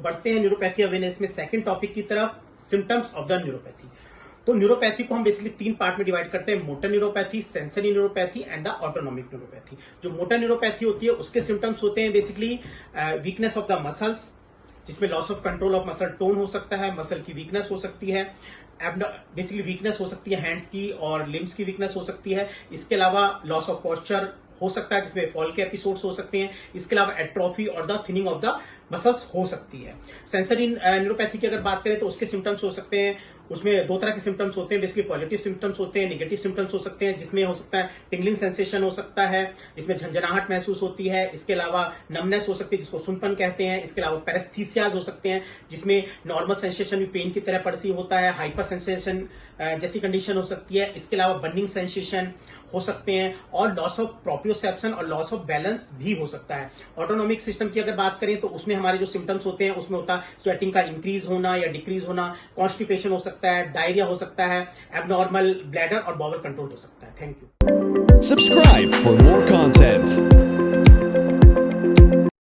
बढ़ते हैं neuropathy awareness में सेकंड टॉपिक की तरफ, सिम्टम्स ऑफ द न्यूरोपैथी। तो न्यूरोपैथी को हम बेसिकली 3 पार्ट में डिवाइड करते हैं, motor neuropathy, sensory neuropathy and the autonomic neuropathy. जो मोटर न्यूरोपैथी होती है उसके सिम्टम्स होते हैं basically weakness of the muscles, जिसमें loss of control of muscle tone हो सकता है, मसल की वीकनेस हो सकती है, बेसिकली वीकनेस हो सकती है हैंड्स की और लिम्स की वीकनेस हो सकती है। इसके अलावा लॉस ऑफ पोस्चर हो सकता है जिसमें फॉल के एपिसोड्स हो सकते हैं। इसके अलावा एट्रोफी और the thinning of the muscles हो सकती है। सेंसरी न्यूरोपैथी की अगर बात करें तो उसके सिम्टम्स हो सकते हैं, उसमें 2 तरह के सिम्टम्स होते हैं, बेसिकली पॉजिटिव सिम्टम्स होते हैं, नेगेटिव सिम्टम्स हो सकते हैं, जिसमें हो सकता है टिंगलिंग सेंसेशन हो सकता है, जिसमें झंझनाहट महसूस होती है। इसके अलावा नमनेस हो सकती है जिसको सुनपन कहते हैं। इसके अलावा पैरेस्थीसियाज हो सकते हैं जिसमें नॉर्मल सेंसेशन भी पेन की तरह परसीव होता है, हाइपर सेंसेशन जैसी कंडीशन हो सकती है। इसके अलावा बर्निंग सेंसेशन हो सकते हैं और लॉस ऑफ प्रोप्रियोसेप्शन और लॉस ऑफ बैलेंस भी हो सकता है। ऑटोनॉमिक सिस्टम की अगर बात करें तो उसमें हमारे जो सिम्टम्स होते हैं उसमें होता है स्वेटिंग का इंक्रीज होना या डिक्रीज होना, कॉन्स्टिपेशन हो सकता है, डायरिया हो सकता है, एबनॉर्मल ब्लैडर और बॉवल कंट्रोल हो सकता है। Thank you. Subscribe for more content.